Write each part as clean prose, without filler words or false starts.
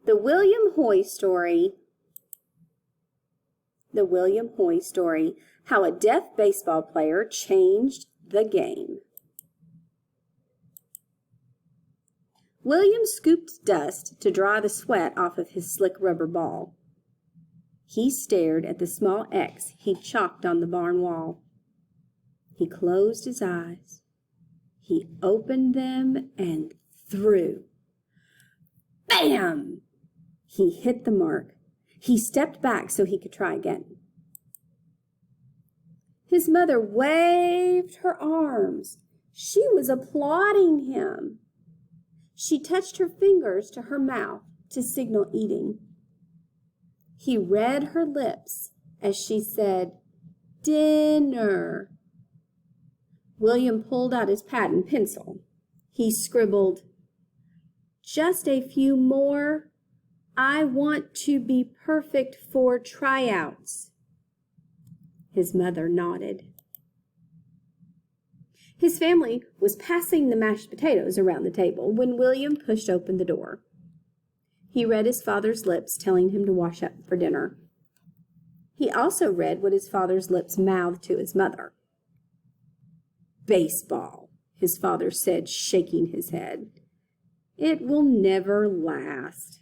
The William Hoy Story. The William Hoy Story, How a Deaf Baseball Player Changed the Game. William scooped dust to dry the sweat off of his slick rubber ball. He stared at the small X he'd chalked on the barn wall. He closed his eyes. He opened them and threw. Bam! He hit the mark. He stepped back so he could try again. His mother waved her arms. She was applauding him. She touched her fingers to her mouth to signal eating. He read her lips as she said, "Dinner." William pulled out his pad and pencil. He scribbled, "Just a few more. I want to be perfect for tryouts." His mother nodded. His family was passing the mashed potatoes around the table when William pushed open the door. He read his father's lips telling him to wash up for dinner. He also read what his father's lips mouthed to his mother. "Baseball," his father said, shaking his head. "It will never last."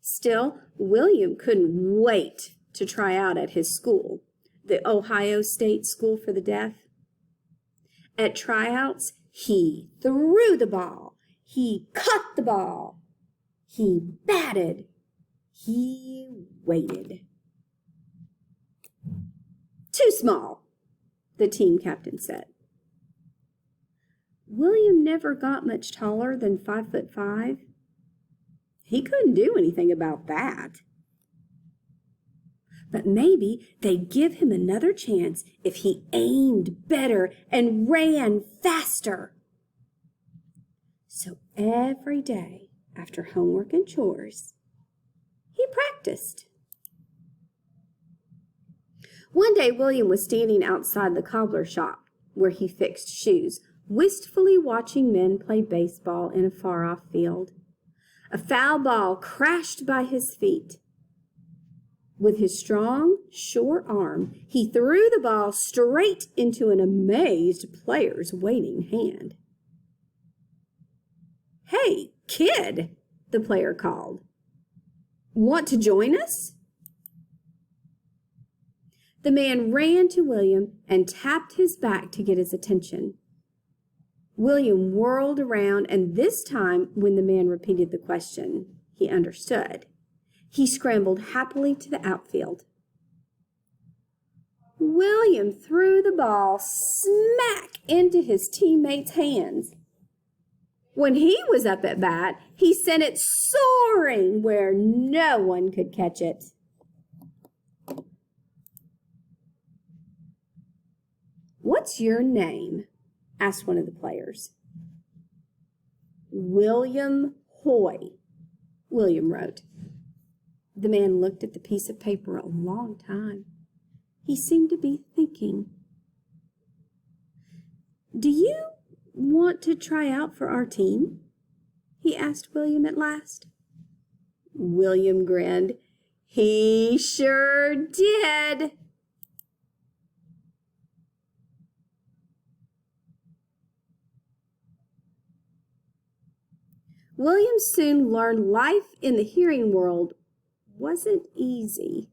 Still, William couldn't wait to try out at his school, the Ohio State School for the Deaf. At tryouts, he threw the ball. He caught the ball. He batted. He waited. "Too small," the team captain said. William never got much taller than 5'5". He couldn't do anything about that. But maybe they'd give him another chance if he aimed better and ran faster. So every day after homework and chores, he practiced. One day William was standing outside the cobbler shop where he fixed shoes, wistfully watching men play baseball in a far-off field. A foul ball crashed by his feet. With his strong, sure arm, he threw the ball straight into an amazed player's waiting hand. "Hey, kid," the player called. "Want to join us?" The man ran to William and tapped his back to get his attention. William whirled around, and this time, when the man repeated the question, he understood. He scrambled happily to the outfield. William threw the ball smack into his teammate's hands. When he was up at bat, he sent it soaring where no one could catch it. "What's your name?" asked one of the players. "William Hoy," William wrote. The man looked at the piece of paper a long time. He seemed to be thinking. "Do you want to try out for our team?" he asked William at last. William grinned. He sure did. William soon learned life in the hearing world wasn't easy.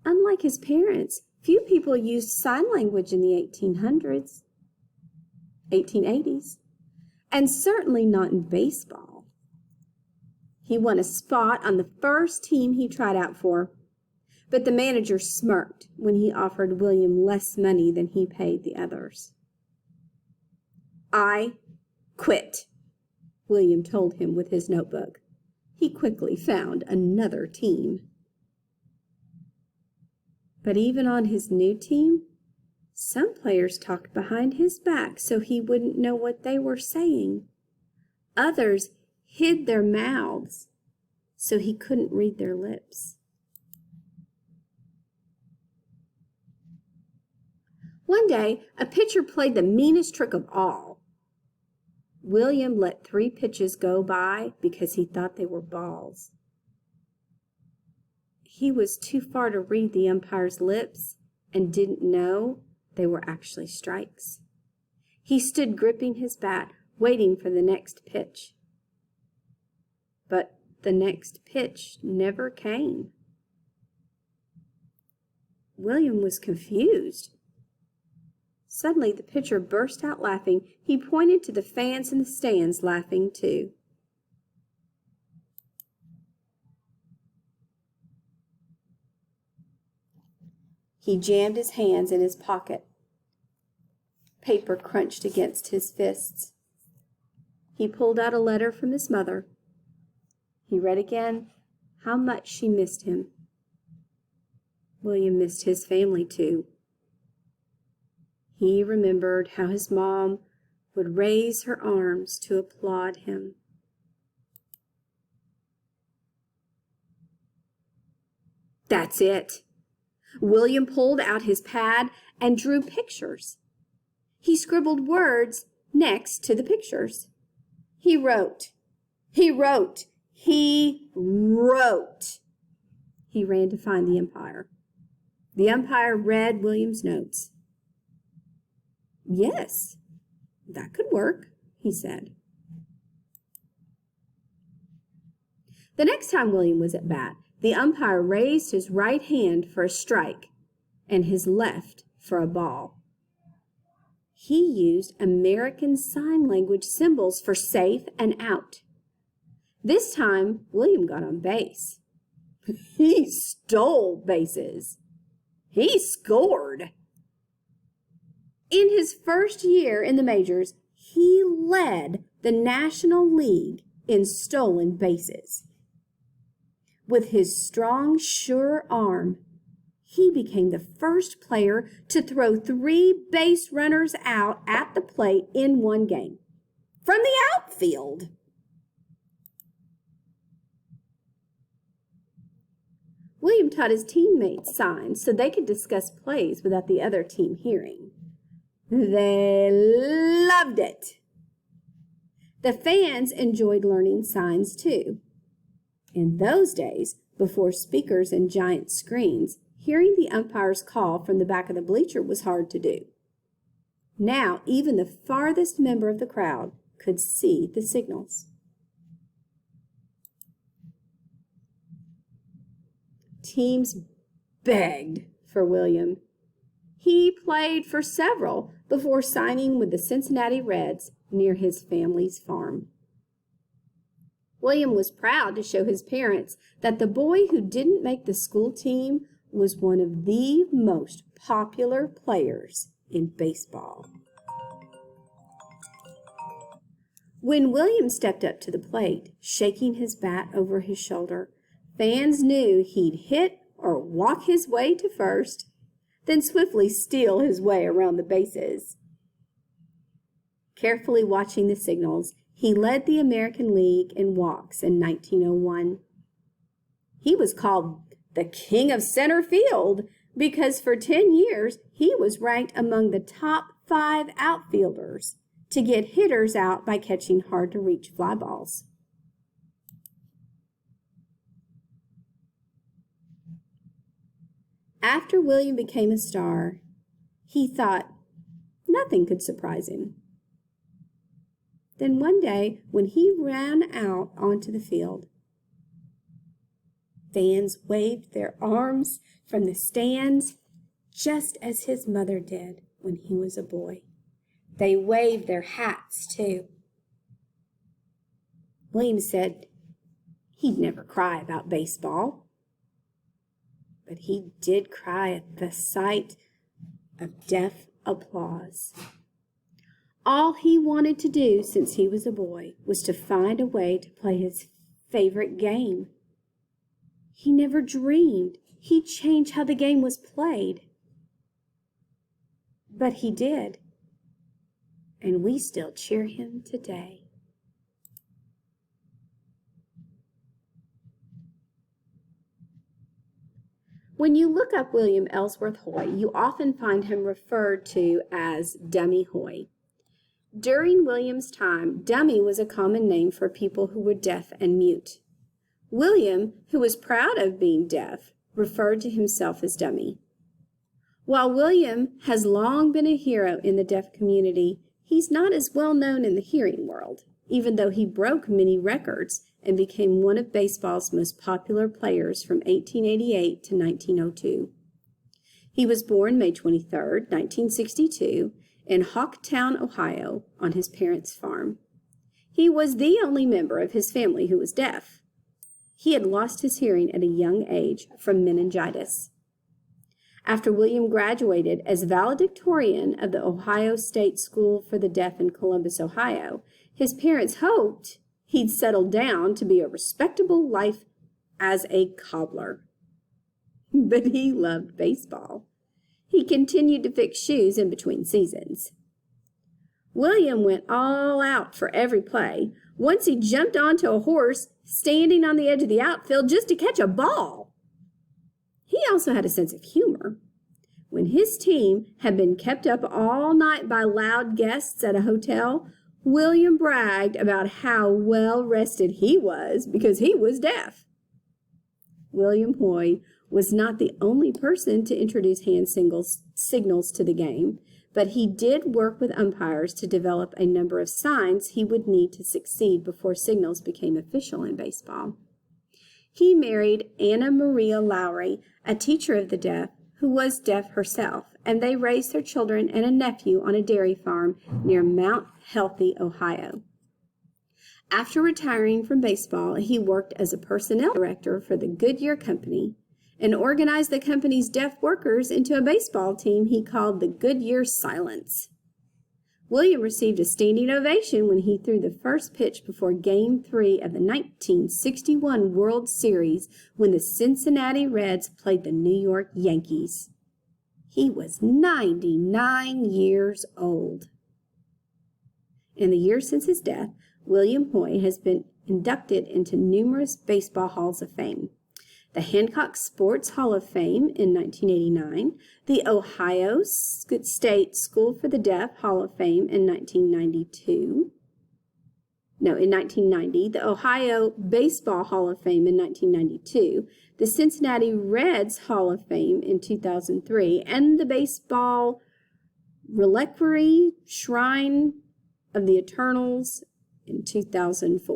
Unlike his parents, few people used sign language in the 1880s, and certainly not in baseball. He won a spot on the first team he tried out for, but the manager smirked when he offered William less money than he paid the others. "I quit," William told him with his notebook. He quickly found another team. But even on his new team, some players talked behind his back so he wouldn't know what they were saying. Others hid their mouths so he couldn't read their lips. One day, a pitcher played the meanest trick of all. William let 3 pitches go by because he thought they were balls. He was too far to read the umpire's lips and didn't know they were actually strikes. He stood gripping his bat, waiting for the next pitch. But the next pitch never came. William was confused. Suddenly, the pitcher burst out laughing. He pointed to the fans in the stands, laughing too. He jammed his hands in his pocket. Paper crunched against his fists. He pulled out a letter from his mother. He read again how much she missed him. William missed his family too. He remembered how his mom would raise her arms to applaud him. That's it. William pulled out his pad and drew pictures. He scribbled words next to the pictures. He wrote. He wrote. He wrote. He ran to find the umpire. The umpire read William's notes. Yes, that could work, he said. The next time William was at bat, the umpire raised his right hand for a strike and his left for a ball. He used American Sign Language symbols for safe and out. This time, William got on base. He stole bases. He scored. In his first year in the majors, he led the National League in stolen bases. With his strong, sure arm, he became the first player to throw 3 base runners out at the plate in one game. From the outfield. William taught his teammates signs so they could discuss plays without the other team hearing. They loved it. The fans enjoyed learning signs too. In those days, before speakers and giant screens, hearing the umpire's call from the back of the bleacher was hard to do. Now, even the farthest member of the crowd could see the signals. Teams begged for William. He played for several before signing with the Cincinnati Reds near his family's farm. William was proud to show his parents that the boy who didn't make the school team was one of the most popular players in baseball. When William stepped up to the plate, shaking his bat over his shoulder, fans knew he'd hit or walk his way to first, then swiftly steal his way around the bases. Carefully watching the signals, he led the American League in walks in 1901. He was called the King of Center Field because for 10 years he was ranked among the top 5 outfielders to get hitters out by catching hard-to-reach fly balls. After William became a star, he thought nothing could surprise him. Then one day, when he ran out onto the field, fans waved their arms from the stands just as his mother did when he was a boy. They waved their hats, too. William said he'd never cry about baseball, but he did cry at the sight of deaf applause. All he wanted to do since he was a boy was to find a way to play his favorite game. He never dreamed he'd change how the game was played. But he did, and we still cheer him today. When you look up William Ellsworth Hoy, you often find him referred to as Dummy Hoy. During William's time, dummy was a common name for people who were deaf and mute. William, who was proud of being deaf, referred to himself as dummy. While William has long been a hero in the deaf community, he's not as well known in the hearing world, even though he broke many records and became one of baseball's most popular players from 1888 to 1902. He was born May 23, 1962, in Hawktown, Ohio, on his parents' farm. He was the only member of his family who was deaf. He had lost his hearing at a young age from meningitis. After William graduated as valedictorian of the Ohio State School for the Deaf in Columbus, Ohio, his parents hoped he'd settle down to be a respectable life as a cobbler. But he loved baseball. He continued to fix shoes in between seasons. William went all out for every play. Once he jumped onto a horse, standing on the edge of the outfield just to catch a ball. He also had a sense of humor. When his team had been kept up all night by loud guests at a hotel, William bragged about how well rested he was because he was deaf. William Hoy was not the only person to introduce hand signals to the game, but he did work with umpires to develop a number of signs he would need to succeed before signals became official in baseball. He married Anna Maria Lowry, a teacher of the deaf, who was deaf herself, and they raised their children and a nephew on a dairy farm near Mount Healthy, Ohio. After retiring from baseball, he worked as a personnel director for the Goodyear Company and organized the company's deaf workers into a baseball team he called the Goodyear Silents. William received a standing ovation when he threw the first pitch before Game 3 of the 1961 World Series when the Cincinnati Reds played the New York Yankees. He was 99 years old. In the years since his death, William Hoy has been inducted into numerous baseball halls of fame. The Hancock Sports Hall of Fame in 1989, the Ohio State School for the Deaf Hall of Fame in 1990, the Ohio Baseball Hall of Fame in 1992, the Cincinnati Reds Hall of Fame in 2003, and the Baseball Reliquary Shrine of the Eternals in 2004.